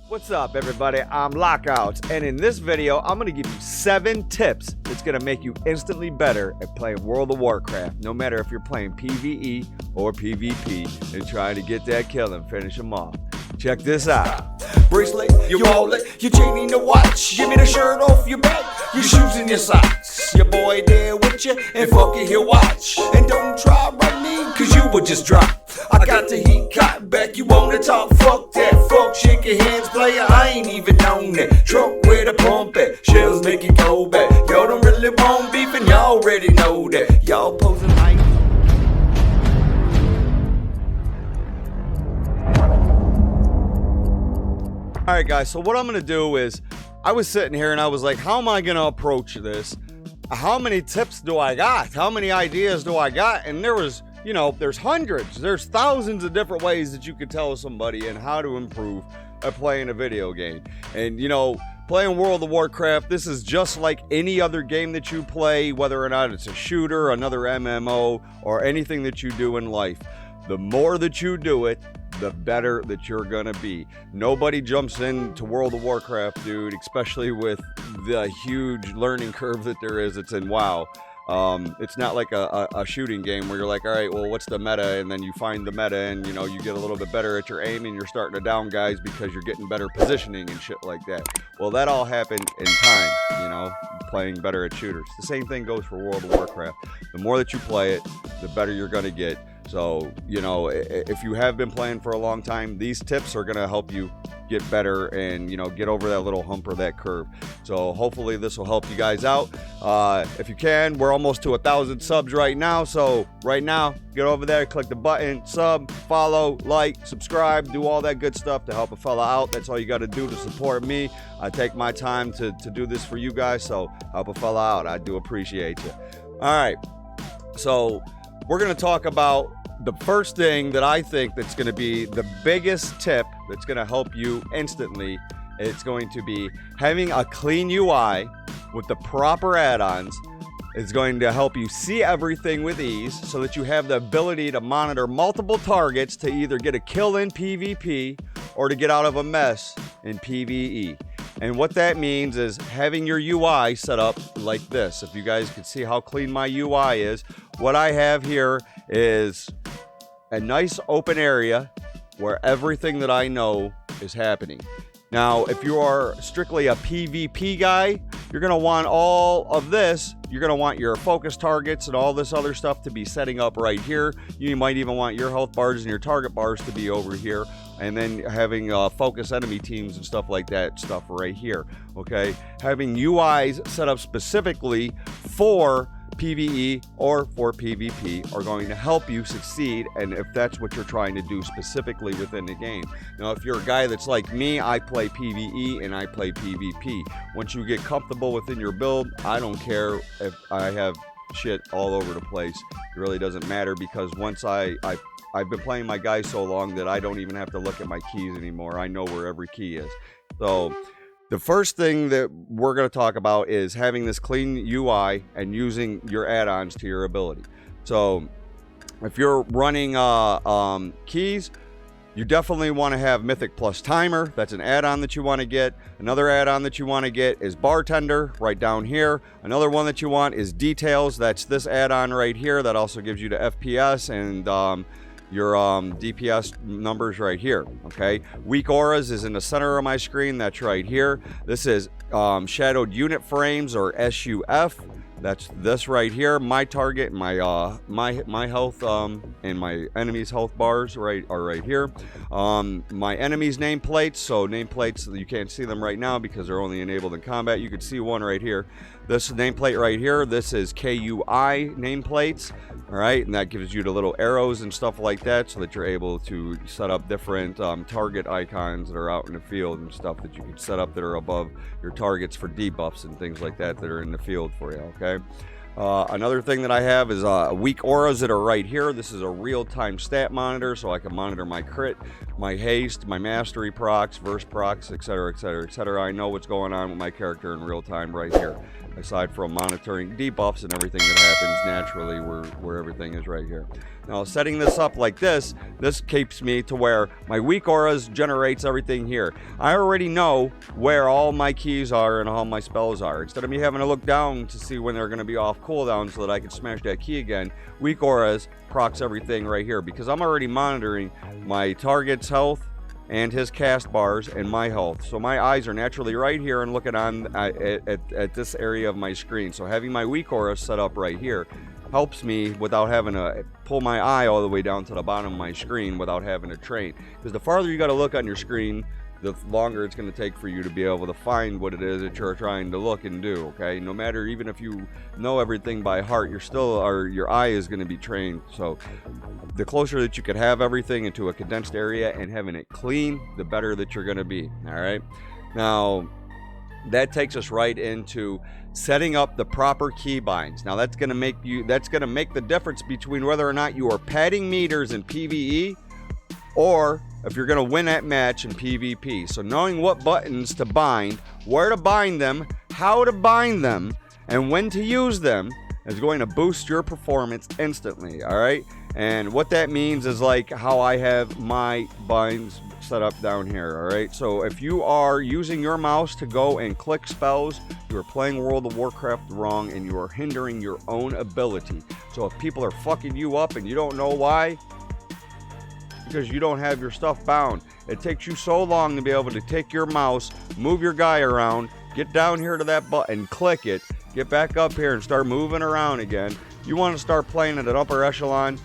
What's up, everybody? I'm Lockouts, and in this video, I'm going to give you 7 tips that's going to make you instantly better at playing World of Warcraft, no matter if you're playing PVE or PvP and trying to get that kill and finish them off. Check this out. Bracelet, your wallet, your chain in the watch. Give me the shirt off your back, your shoes and your socks. Your boy there with you, and fuck it, he'll watch. And don't try right me, cause you will just drop. I got the heat caught back, you wanna talk? Fuck that, fuck, shake your hands, player, I ain't even on that. Truck where the pump at, shells make it go back. Y'all don't really want beef and y'all already know that. Y'all posing like Alright guys, so what I'm going to do is, I was sitting here and I was like, how am I going to approach this? How many tips do I got? How many ideas do I got? And there was, you know, there's hundreds, there's thousands of different ways that you could tell somebody and how to improve at playing a video game. And, you know, playing World of Warcraft, this is just like any other game that you play, whether or not it's a shooter, another MMO, or anything that you do in life. The more that you do it, the better that you're gonna be. Nobody jumps into World of Warcraft, dude, especially with the huge learning curve that there is. It's in WoW. It's not like a shooting game where you're like, all right, well, what's the meta? And then you find the meta and, you know, you get a little bit better at your aim and you're starting to down guys because you're getting better positioning and shit like that. Well, that all happened in time, you know, playing better at shooters. The same thing goes for World of Warcraft. The more that you play it, the better you're gonna get. So, you know, if you have been playing for a long time, these tips are going to help you get better and, you know, get over that little hump or that curve. So hopefully this will help you guys out. If you can, we're almost to 1,000 subs right now. So right now, get over there, click the button, sub, follow, like, subscribe, do all that good stuff to help a fella out. That's all you got to do to support me. I take my time to do this for you guys. So help a fella out. I do appreciate you. All right. So we're going to talk about the first thing that I think that's going to be the biggest tip that's going to help you instantly. It's going to be having a clean UI with the proper add-ons. It's going to help you see everything with ease so that you have the ability to monitor multiple targets to either get a kill in PvP or to get out of a mess in PvE. And what that means is having your UI set up like this. If you guys can see how clean my UI is, what I have here is a nice open area where everything that I know is happening. Now, if you are strictly a PvP guy, you're going to want all of this. You're going to want your focus targets and all this other stuff to be setting up right here. You might even want your health bars and your target bars to be over here. And then having focus enemy teams and stuff like that stuff right here. Okay, having UIs set up specifically for PvE or for PvP are going to help you succeed, and if that's what you're trying to do specifically within the game. Now, if you're a guy that's like me, I play PvE and I play PvP. Once you get comfortable within your build, I don't care if I have shit all over the place. It really doesn't matter, because once I've been playing my guy so long that I don't even have to look at my keys anymore. I know where every key is. So the first thing that we're going to talk about is having this clean UI and using your add-ons to your ability. So if you're running keys, you definitely want to have Mythic Plus Timer. That's an add-on that you want to get. Another add-on that you want to get is Bartender right down here. Another one that you want is Details. That's this add-on right here. That also gives you the FPS and your DPS numbers right here. Okay, Weak Auras is in the center of my screen. That's right here. This is Shadowed Unit Frames, or SUF. That's this right here. My target, my health and my enemy's health bars are right here. My enemy's nameplates. So nameplates, you can't see them right now because they're only enabled in combat. You can see one right here. This nameplate right here, this is KUI nameplates. All right, and that gives you the little arrows and stuff like that, so that you're able to set up different target icons that are out in the field and stuff that you can set up that are above your targets for debuffs and things like that that are in the field for you. Okay. Another thing that I have is weak auras that are right here. This is a real-time stat monitor, so I can monitor my crit, my haste, my mastery procs, verse procs, etc., etc., etc. I know what's going on with my character in real time right here. aside from monitoring debuffs and everything that happens naturally where everything is right here. Now, setting this up like this keeps me to where my weak auras generates everything here. I already know where all my keys are and all my spells are. Instead of me having to look down to see when they're going to be off cooldown so that I can smash that key again, weak auras procs everything right here because I'm already monitoring my target's health and his cast bars and my health. So my eyes are naturally right here and looking on at this area of my screen. So having my weak aura set up right here helps me without having to pull my eye all the way down to the bottom of my screen without having to train. Because the farther you got to look on your screen, the longer it's going to take for you to be able to find what it is that you're trying to look and do, okay? No matter, even if you know everything by heart, your eye is going to be trained. So the closer that you could have everything into a condensed area and having it clean, the better that you're going to be, all right? Now, that takes us right into setting up the proper keybinds. Now, that's going to make the difference between whether or not you are padding meters in PVE or if you're going to win that match in PvP. So knowing what buttons to bind, where to bind them, how to bind them, and when to use them is going to boost your performance instantly, all right? And what that means is like how I have my binds set up down here, all right? So if you are using your mouse to go and click spells, you are playing World of Warcraft wrong and you are hindering your own ability. So if people are fucking you up and you don't know why, because you don't have your stuff bound. It takes you so long to be able to take your mouse, move your guy around, get down here to that button, click it, get back up here and start moving around again. You want to start playing at an upper echelon,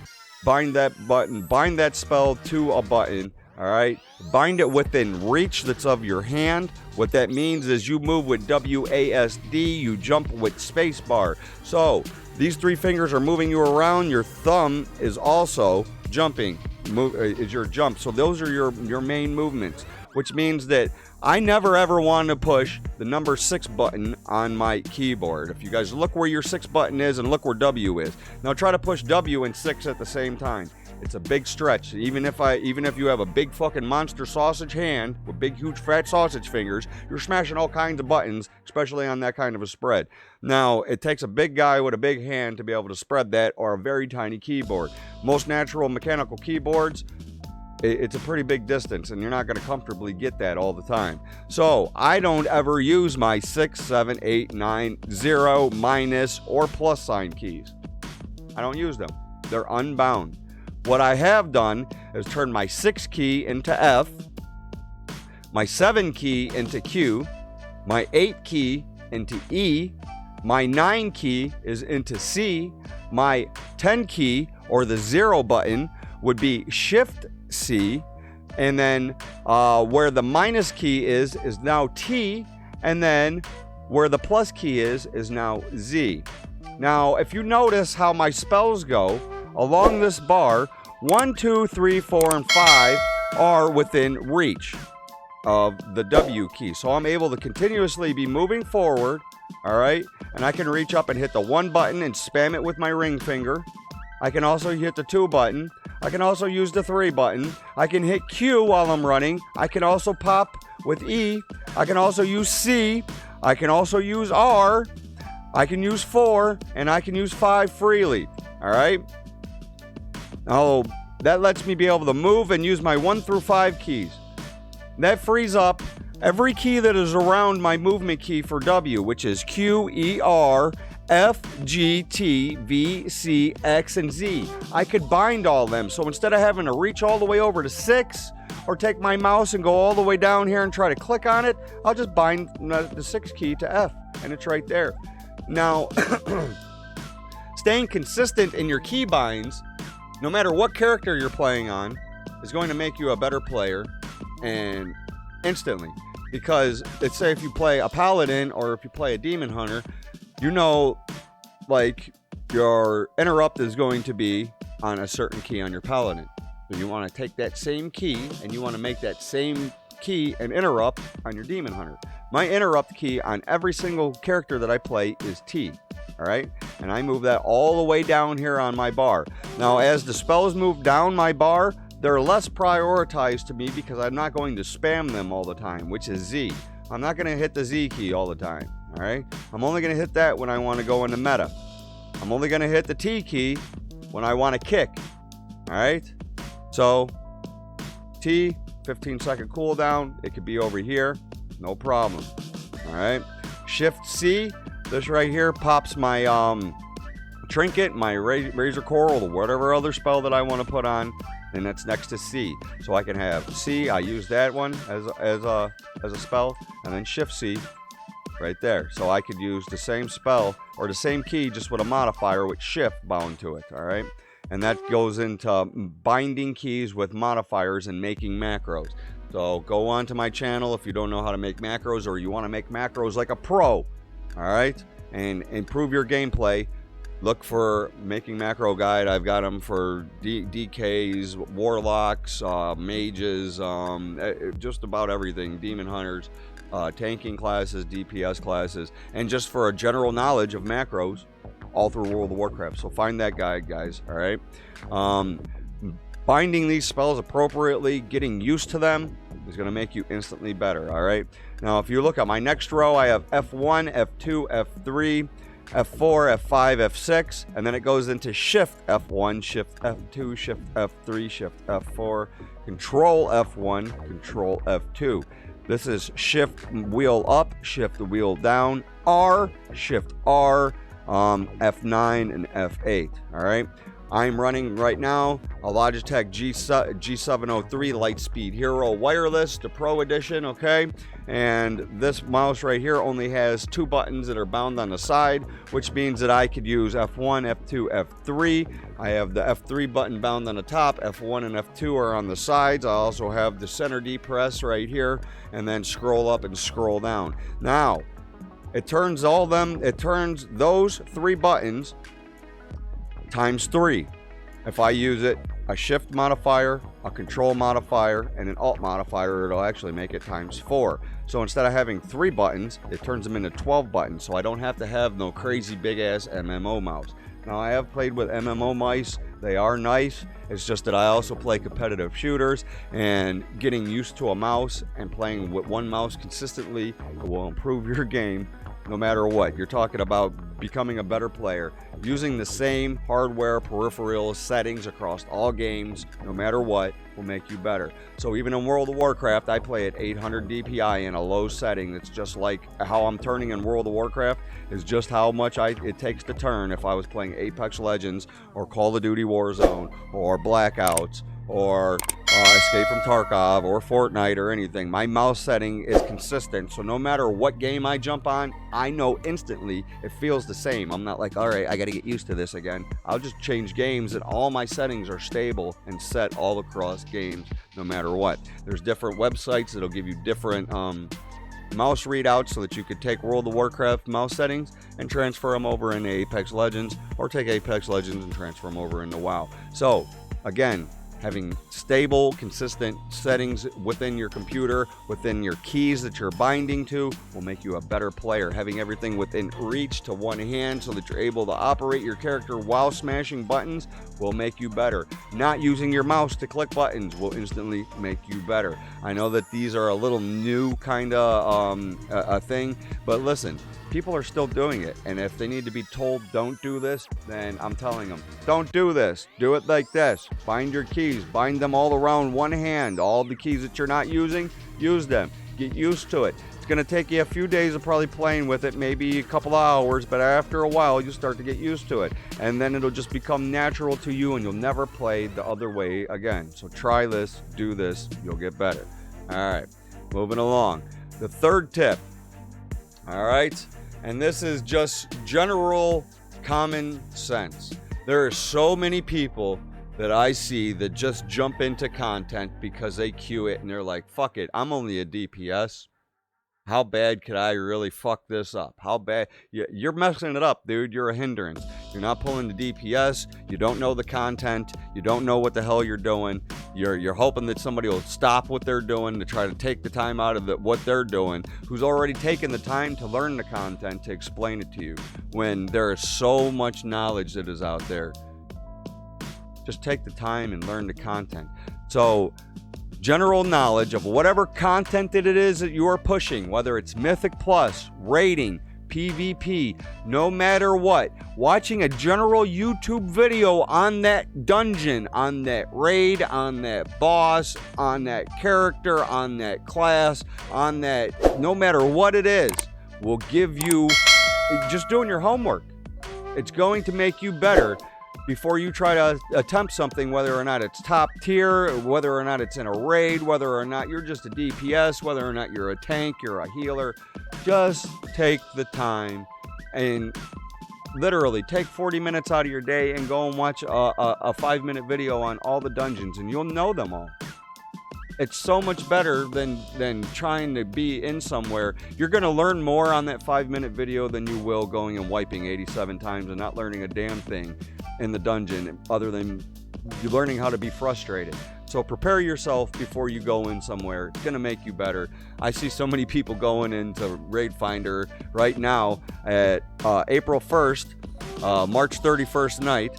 bind that button, bind that spell to a button, all right? Bind it within reach that's of your hand. What that means is you move with WASD, you jump with spacebar. So these three fingers are moving you around. Your thumb is also jumping. Is your jump. So those are your main movements, which means that I never ever want to push the number 6 button on my keyboard. If you guys look where your 6 button is and look where W is. Now try to push W and 6 at the same time. It's a big stretch. Even if you have a big fucking monster sausage hand with big huge fat sausage fingers, you're smashing all kinds of buttons, especially on that kind of a spread. Now, it takes a big guy with a big hand to be able to spread that, or a very tiny keyboard. Most natural mechanical keyboards, it's a pretty big distance, and you're not going to comfortably get that all the time. So I don't ever use my 6, 7, 8, 9, 0, minus, or plus sign keys. I don't use them. They're unbound. What I have done is turn my 6 key into F, my 7 key into Q, my 8 key into E, my 9 key is into C, my 10 key, or the 0 button, would be Shift C, and then where the minus key is now T, and then where the plus key is now Z. Now, if you notice how my spells go, along this bar, 1, 2, 3, 4, and 5 are within reach of the W key. So I'm able to continuously be moving forward, all right? And I can reach up and hit the 1 button and spam it with my ring finger. I can also hit the 2 button. I can also use the 3 button. I can hit Q while I'm running. I can also pop with E. I can also use C. I can also use R. I can use 4, and I can use 5 freely, all right? Now, that lets me be able to move and use my 1 through 5 keys. That frees up every key that is around my movement key for W, which is Q, E, R, F, G, T, V, C, X, and Z. I could bind all them, so instead of having to reach all the way over to 6, or take my mouse and go all the way down here and try to click on it, I'll just bind the 6 key to F, and it's right there. Now, staying consistent in your key binds, no matter what character you're playing on, is going to make you a better player, and instantly. Because let's say if you play a paladin or if you play a demon hunter, you know, like, your interrupt is going to be on a certain key on your paladin. So you want to take that same key and you want to make that same key an interrupt on your demon hunter. My interrupt key on every single character that I play is T. All right, and I move that all the way down here on my bar. Now, as the spells move down my bar, they're less prioritized to me because I'm not going to spam them all the time, which is Z. I'm not going to hit the Z key all the time. All right, I'm only going to hit that when I want to go into meta. I'm only going to hit the T key when I want to kick. All right, so T, 15-second cooldown. It could be over here, no problem. All right, Shift C. This right here pops my trinket, my Razer Coral, or whatever other spell that I want to put on, and that's next to C. So I can have C. I use that one as a spell, and then Shift C right there. So I could use the same spell or the same key just with a modifier with Shift bound to it. All right, and that goes into binding keys with modifiers and making macros. So go on to my channel if you don't know how to make macros, or you want to make macros like a pro. All right, and improve your gameplay. Look for Making Macro Guide. I've got them for DKs, Warlocks, Mages, just about everything. Demon Hunters, tanking classes, DPS classes, and just for a general knowledge of macros all through World of Warcraft. So find that guide, guys. All right. Binding these spells appropriately, getting used to them, is going to make you instantly better. All right. Now, if you look at my next row, I have F1, F2, F3, F4, F5, F6, and then it goes into Shift F1, Shift F2, Shift F3, Shift F4, Control F1, Control F2. This is Shift wheel up, Shift wheel down, R, Shift R, F9, and F8. All right. I'm running right now a Logitech G703 Lightspeed Hero Wireless, the Pro Edition, okay? And this mouse right here only has 2 buttons that are bound on the side, which means that I could use F1, F2, F3. I have the F3 button bound on the top, F1 and F2 are on the sides. I also have the center D press right here, and then scroll up and scroll down. Now, it turns those 3 buttons times 3. If I use it, a Shift modifier, a Control modifier, and an Alt modifier, it'll actually make it times 4. So instead of having 3 buttons, it turns them into 12 buttons, so I don't have to have no crazy big ass MMO mouse. Now, I have played with MMO mice. They are nice. It's just that I also play competitive shooters, and getting used to a mouse and playing with one mouse consistently will improve your game no matter what. You're talking about becoming a better player. Using the same hardware, peripheral settings across all games, no matter what, will make you better. So even in World of Warcraft, I play at 800 DPI in a low setting. It's just like how I'm turning in World of Warcraft is just how much it takes to turn if I was playing Apex Legends or Call of Duty Warzone or Blackouts or Escape from Tarkov or Fortnite or anything. My mouse setting is consistent, so no matter what game I jump on, I know instantly it feels the same. I'm not like, all right, I got to get used to this again. I'll just change games, and all my settings are stable and set all across games no matter what. There's different websites that'll give you different mouse readouts so that you could take World of Warcraft mouse settings and transfer them over into Apex Legends, or take Apex Legends and transfer them over into WoW. So again, having stable, consistent settings within your computer, within your keys that you're binding to, will make you a better player. Having everything within reach to one hand so that you're able to operate your character while smashing buttons will make you better. Not using your mouse to click buttons will instantly make you better. I know that these are a little new kind of a thing, but listen, people are still doing it, and if they need to be told don't do this, then I'm telling them, don't do this. Do it like this. Bind your keys. Bind them all around one hand. All the keys that you're not using, use them. Get used to it. It's going to take you a few days of probably playing with it, maybe a couple of hours, but after a while, you start to get used to it, and then it'll just become natural to you, and you'll never play the other way again. So try this, do this, you'll get better. All right, moving along. The third tip, all right, and this is just general common sense. There are so many people that I see that just jump into content because they queue it and they're like, fuck it, I'm only a DPS. How bad could I really fuck this up? How bad? You're messing it up, dude. You're a hindrance. You're not pulling the DPS. You don't know the content. You don't know what the hell you're doing. You're hoping that somebody will stop what they're doing to try to take the time out of what they're doing, who's already taken the time to learn the content to explain it to you, when there is so much knowledge that is out there. Just take the time and learn the content. So, general knowledge of whatever content that it is that you are pushing, whether it's Mythic Plus, raiding, PvP, no matter what. Watching a general YouTube video on that dungeon, on that raid, on that boss, on that character, on that class, on that, no matter what it is, will give you, just doing your homework. It's going to make you better before you try to attempt something, whether or not it's top tier, whether or not it's in a raid, whether or not you're just a DPS, whether or not you're a tank, you're a healer. Just take the time and literally take 40 minutes out of your day and go and watch a 5-minute video on all the dungeons, and you'll know them all. It's so much better than trying to be in somewhere. You're going to learn more on that 5-minute video than you will going and wiping 87 times and not learning a damn thing in the dungeon other than you learning how to be frustrated. So prepare yourself before you go in somewhere. It's going to make you better. I see so many people going into Raid Finder right now at April 1st, March 31st night.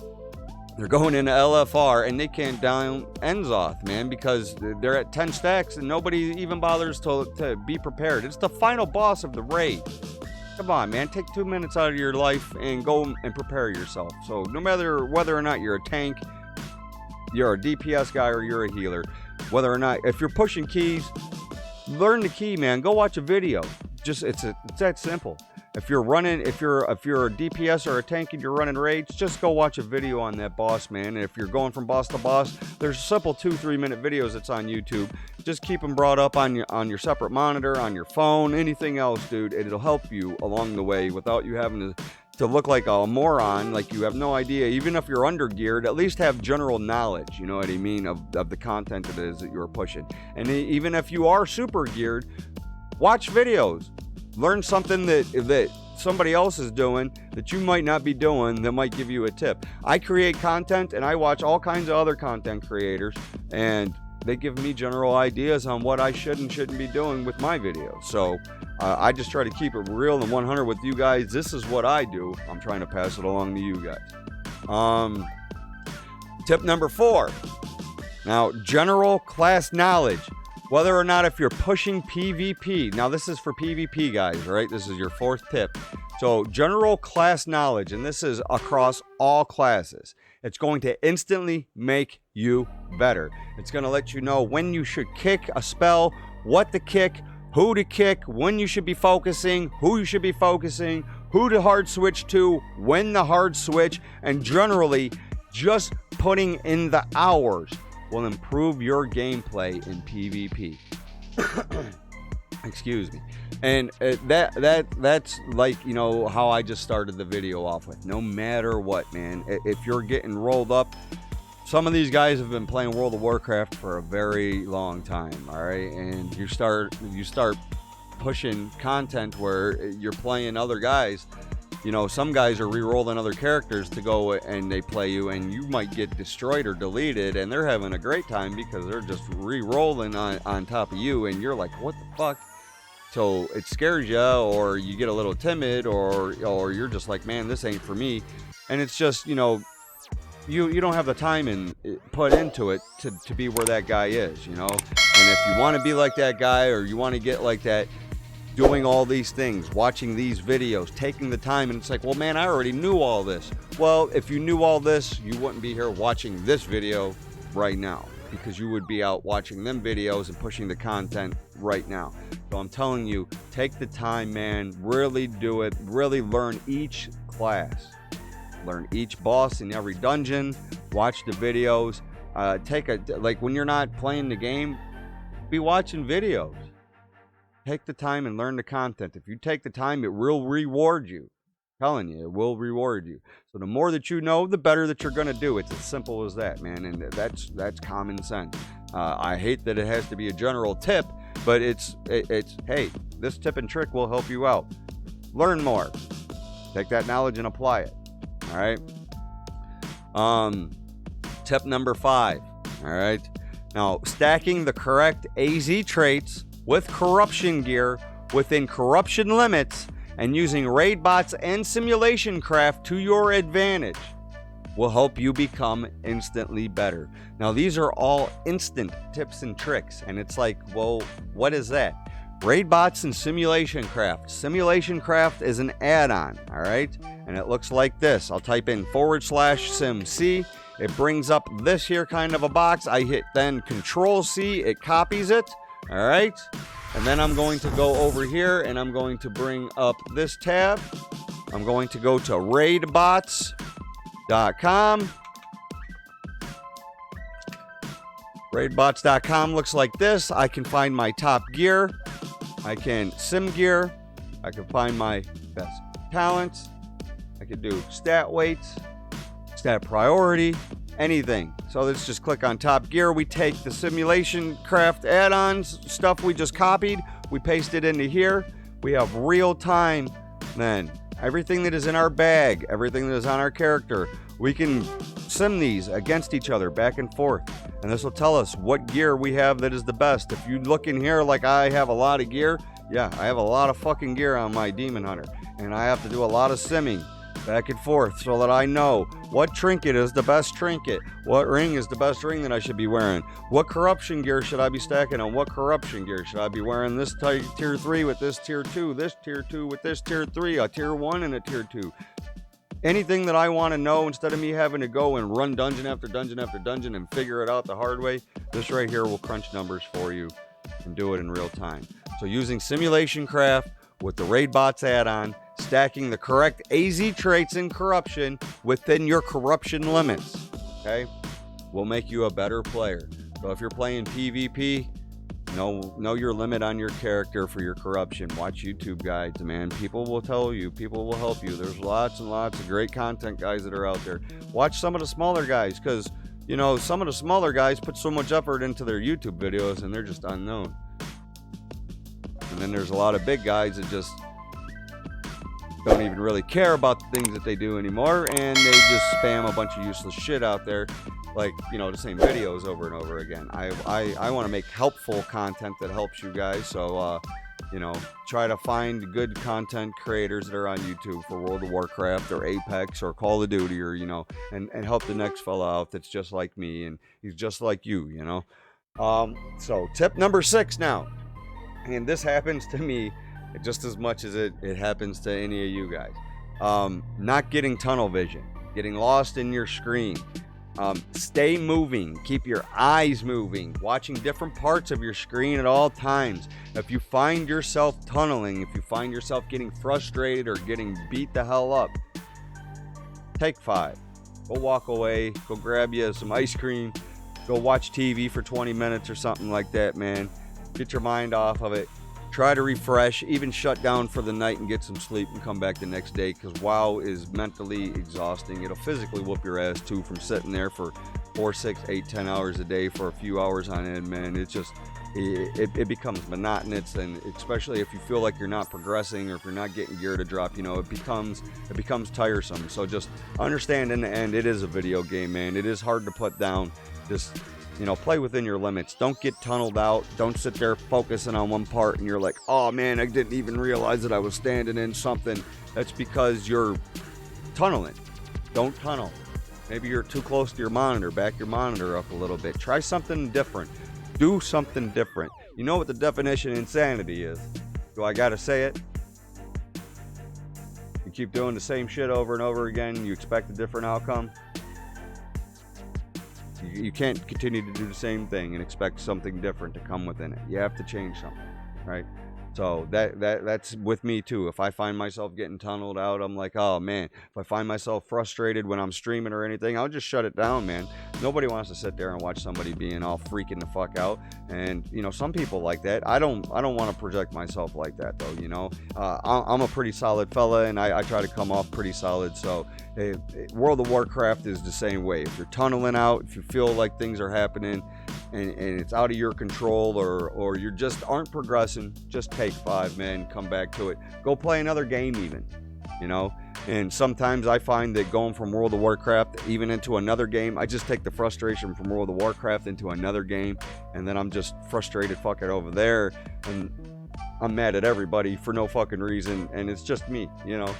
They're going into LFR and they can't down Enzoth, man, because they're at 10 stacks and nobody even bothers to be prepared. It's the final boss of the raid. Come on, man, take 2 minutes out of your life and go and prepare yourself. So no matter whether or not you're a tank, you're a DPS guy, or you're a healer, whether or not, if you're pushing keys, learn the key, man. Go watch a video. Just it's that simple. If you're a DPS or a tank and you're running raids, just go watch a video on that boss, man. And if you're going from boss to boss, there's simple 2-3 minute videos that's on YouTube. Just keep them brought up on your separate monitor, on your phone, anything else, dude. It'll help you along the way without you having to look like a moron, like you have no idea. Even if you're under geared, at least have general knowledge, you know what I mean, of the content it is that you're pushing. And even if you are super geared, watch videos. Learn something that somebody else is doing that you might not be doing that might give you a tip. I create content and I watch all kinds of other content creators, and they give me general ideas on what I should and shouldn't be doing with my videos. So I just try to keep it real and 100 with you guys. This is what I do. I'm trying to pass it along to you guys. Tip number 4. Now, general class knowledge. Whether or not if you're pushing PvP. Now, this is for PvP guys, right? This is your 4th tip. So, general class knowledge, and this is across all classes. It's going to instantly make you better. It's going to let you know when you should kick a spell, what to kick, who to kick, when you should be focusing, who you should be focusing, who to hard switch to, when the hard switch, and generally just putting in the hours will improve your gameplay in PvP. Excuse me. And that's like, you know, how I just started the video off with. No matter what, man, if you're getting rolled up, some of these guys have been playing World of Warcraft for a very long time, all right? And you start pushing content where you're playing other guys. You know, some guys are re-rolling other characters to go and they play you, and you might get destroyed or deleted, and they're having a great time because they're just re-rolling on top of you, and you're like, what the fuck? So it scares you, or you get a little timid, or you're just like, man, this ain't for me. And it's just, you know, you don't have the time put into it to be where that guy is, you know? And if you want to be like that guy, or you want to get like that, doing all these things, watching these videos, taking the time, and it's like, well, man, I already knew all this. Well, if you knew all this, you wouldn't be here watching this video right now, because you would be out watching them videos and pushing the content right now. So I'm telling you, take the time, man, really do it, really learn each class, learn each boss in every dungeon, watch the videos, like when you're not playing the game, be watching videos. Take the time and learn the content. If you take the time, it will reward you. I'm telling you, it will reward you. So the more that you know, the better that you're going to do. It's as simple as that, man. And that's common sense. I hate that it has to be a general tip, but it's hey, this tip and trick will help you out. Learn more. Take that knowledge and apply it. All right. Tip number 5. All right. Now, stacking the correct AZ traits with corruption gear within corruption limits and using raid bots and simulation craft to your advantage will help you become instantly better. Now, these are all instant tips and tricks, and it's like, well, what is that? Raid bots and Simulation Craft. Simulation Craft is an add-on, all right? And it looks like this. I'll type in /simc. It brings up this here kind of a box. I hit then Control-C. It copies it, all right? And then I'm going to go over here and I'm going to bring up this tab. I'm going to go to raidbots.com. Raidbots.com looks like this. I can find my top gear. I can sim gear. I can find my best talents. I can do stat weights, stat priority, anything. So let's just click on top gear. We take the Simulation Craft add-ons stuff we just copied. We paste it into here. We have real time then. Everything that is in our bag, everything that is on our character, we can sim these against each other back and forth. And this will tell us what gear we have that is the best. If you look in here like I have a lot of gear, yeah, I have a lot of fucking gear on my Demon Hunter. And I have to do a lot of simming back and forth so that I know what trinket is the best trinket, what ring is the best ring that I should be wearing, what corruption gear should I be stacking on, what corruption gear should I be wearing, this tier 3 with this tier 2, this tier 2 with this tier 3, a tier 1 and a tier 2. Anything that I want to know, instead of me having to go and run dungeon after dungeon after dungeon and figure it out the hard way, this right here will crunch numbers for you and do it in real time. So using Simulation Craft with the Raid Bots add-on, stacking the correct AZ traits in corruption within your corruption limits, okay, will make you a better player. So if you're playing PvP, know your limit on your character for your corruption. Watch YouTube guides, man. People will tell you, people will help you. There's lots and lots of great content guys that are out there. Watch some of the smaller guys, because you know some of the smaller guys put so much effort into their YouTube videos and they're just unknown. And then there's a lot of big guys that just don't even really care about the things that they do anymore, and they just spam a bunch of useless shit out there, like, you know, the same videos over and over again. I want to make helpful content that helps you guys, so you know, try to find good content creators that are on YouTube for World of Warcraft or Apex or Call of Duty, or you know, and help the next fella out that's just like me and he's just like you, you know. So tip number 6 now, and this happens to me just as much as it happens to any of you guys. Not getting tunnel vision, getting lost in your screen. Stay moving, keep your eyes moving, watching different parts of your screen at all times. If you find yourself tunneling, if you find yourself getting frustrated or getting beat the hell up, take 5. Go walk away, go grab you some ice cream, go watch TV for 20 minutes or something like that, man. Get your mind off of it. Try to refresh, even shut down for the night and get some sleep and come back the next day, because WoW is mentally exhausting. It'll physically whoop your ass too from sitting there for 4, 6, 8, 10 hours a day for a few hours on end, man. It's just, it becomes monotonous, and especially if you feel like you're not progressing or if you're not getting gear to drop, you know, it becomes tiresome. So just understand, in the end, it is a video game, man. It is hard to put down. Just, you know, play within your limits. Don't get tunneled out. Don't sit there focusing on one part and you're like, oh man, I didn't even realize that I was standing in something. That's because you're tunneling. Don't tunnel. Maybe you're too close to your monitor. Back your monitor up a little bit. Try something different. Do something different. You know what the definition of insanity is? Do I gotta say it? You keep doing the same shit over and over again, you expect a different outcome. You can't continue to do the same thing and expect something different to come within it. You have to change something, right? So that's with me too. If I find myself getting tunneled out, I'm like, oh man. If I find myself frustrated when I'm streaming or anything, I'll just shut it down, man. Nobody wants to sit there and watch somebody being all freaking the fuck out. And you know, some people like that. I don't want to project myself like that though. You know, I'm a pretty solid fella, and I try to come off pretty solid. So World of Warcraft is the same way. If you're tunneling out, if you feel like things are happening and it's out of your control, or you just aren't progressing, just take 5, man. Come back to it. Go play another game even, you know. And sometimes I find that going from World of Warcraft even into another game, I just take the frustration from World of Warcraft into another game, and then I'm just frustrated fucking over there, and I'm mad at everybody for no fucking reason, and it's just me, you know.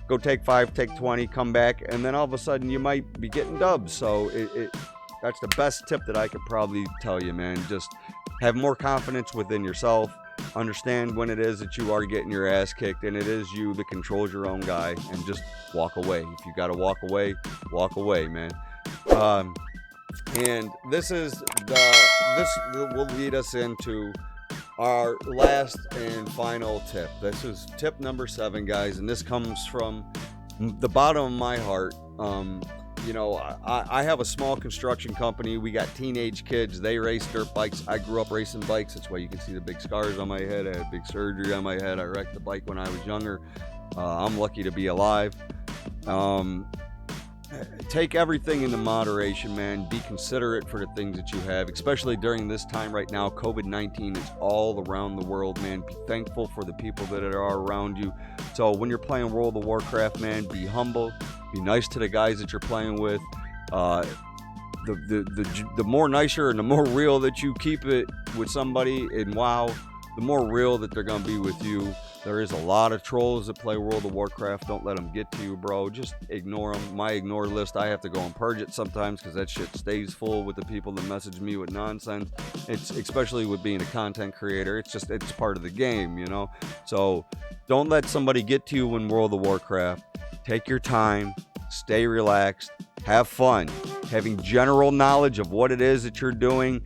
Go take 5, take 20, come back, and then all of a sudden you might be getting dubs. So that's the best tip that I could probably tell you, man. Just have more confidence within yourself. understand when it is that you are getting your ass kicked, and it is you that controls your own guy, and just walk away. If you got to walk away, man. And this will lead us into our last and final tip. This is tip number 7, guys, and this comes from the bottom of my heart. You know, I have a small construction company. We got teenage kids. They race dirt bikes. I grew up racing bikes. That's why you can see the big scars on my head. I had big surgery on my head. I wrecked the bike when I was younger. I'm lucky to be alive. Take everything into moderation, man. Be considerate for the things that you have, especially during this time right now. COVID-19 is all around the world, man. Be thankful for the people that are around you. So when you're playing World of Warcraft, man, be humble. Be nice to the guys that you're playing with. The more nicer and the more real that you keep it with somebody in WoW, the more real that they're going to be with you. There is a lot of trolls that play World of Warcraft. Don't let them get to you, bro. Just ignore them. My ignore list, I have to go and purge it sometimes because that shit stays full with the people that message me with nonsense. It's especially with being a content creator. It's part of the game, you know? So don't let somebody get to you in World of Warcraft. Take your time. Stay relaxed. Have fun. Having general knowledge of what it is that you're doing.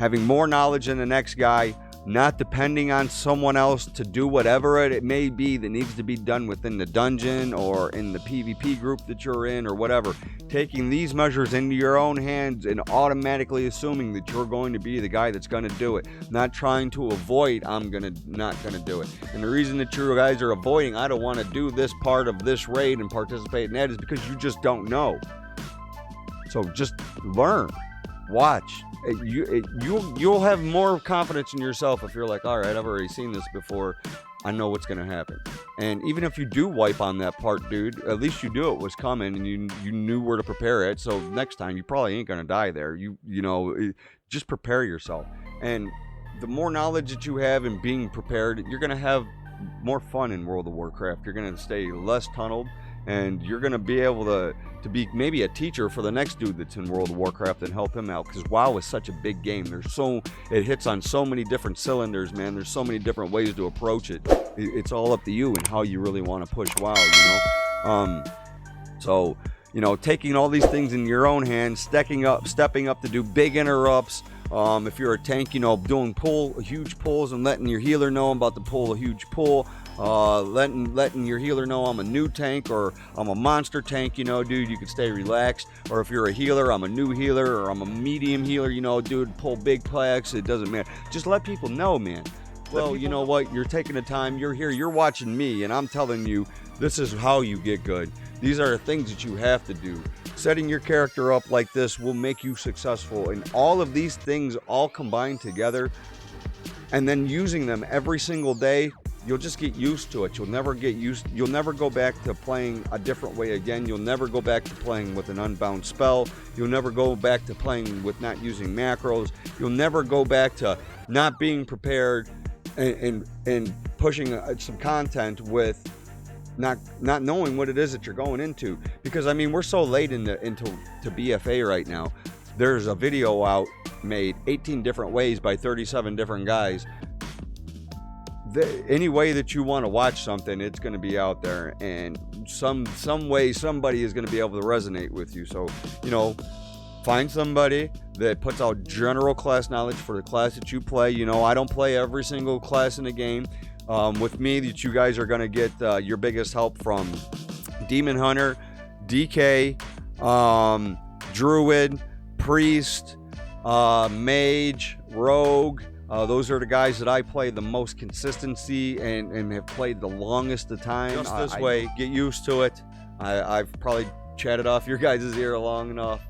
Having more knowledge than the next guy. Not depending on someone else to do whatever it may be that needs to be done within the dungeon or in the PvP group that you're in or whatever. Taking these measures into your own hands and automatically assuming that you're going to be the guy that's going to do it. Not trying to avoid, not going to do it. And the reason that you guys are avoiding, I don't want to do this part of this raid and participate in that, is because you just don't know. So just learn. Watch. You'll have more confidence in yourself if you're like, all right, I've already seen this before. I know what's going to happen. And even if you do wipe on that part, dude, at least you knew it was coming and you knew where to prepare it. So next time you probably ain't going to die there. You know, just prepare yourself. And the more knowledge that you have in being prepared, you're going to have more fun in World of Warcraft. You're going to stay less tunneled. And you're going to be able to be maybe a teacher for the next dude that's in World of Warcraft and help him out, because WoW is such a big game. It hits on so many different cylinders, man. There's so many different ways to approach it. It's all up to you and how you really want to push WoW, you know? So, you know, taking all these things in your own hands, stepping up to do big interrupts. If you're a tank, you know, doing huge pulls and letting your healer know I'm about to pull a huge pull. Letting your healer know I'm a new tank or I'm a monster tank, you know, dude, you can stay relaxed. Or if you're a healer, I'm a new healer or I'm a medium healer, you know, dude, pull big packs, it doesn't matter. Just let people know, man. Well, you know what, you're taking the time, you're here, you're watching me, and I'm telling you, this is how you get good. These are the things that you have to do. Setting your character up like this will make you successful, and all of these things all combined together, and then using them every single day, you'll just get used to it. You'll never go back to playing a different way again. You'll never go back to playing with an unbound spell. You'll never go back to playing with not using macros. You'll never go back to not being prepared and pushing some content with not knowing what it is that you're going into. Because I mean, we're so late into BFA right now. There's a video out made 18 different ways by 37 different guys. Any way that you want to watch something, it's going to be out there, and some way somebody is going to be able to resonate with you. So, you know, find somebody that puts out general class knowledge for the class that you play. You know, I don't play every single class in the game. With me, that you guys are going to get your biggest help from Demon Hunter, DK, Druid, Priest, Mage, Rogue. Those are the guys that I play the most consistency and have played the longest of time. Just this way, get used to it. I've probably chatted off your guys' ear long enough.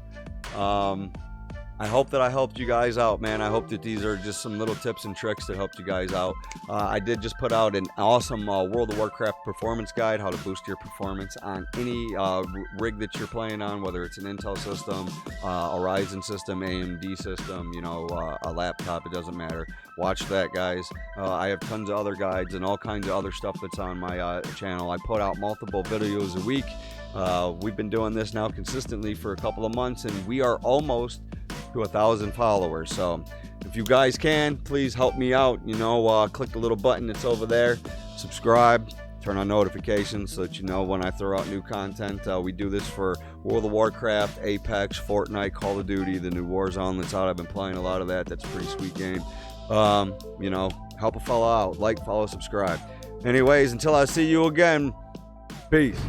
I hope that I helped you guys out, man. I hope that these are just some little tips and tricks that helped you guys out. I did just put out an awesome World of Warcraft performance guide, how to boost your performance on any rig that you're playing on, whether it's an Intel system, a Ryzen system, AMD system, you know, a laptop, it doesn't matter. Watch that, guys. I have tons of other guides and all kinds of other stuff that's on my channel. I put out multiple videos a week. We've been doing this now consistently for a couple of months, and we are almost to 1,000 followers. So if you guys can, please help me out. You know, click the little button that's over there, subscribe, turn on notifications so that you know when I throw out new content. We do this for World of Warcraft, Apex, Fortnite, Call of Duty, the new Warzone that's out. I've been playing a lot of that. That's a pretty sweet game. You know, help a fella out. Like, follow, subscribe. Anyways, until I see you again, peace.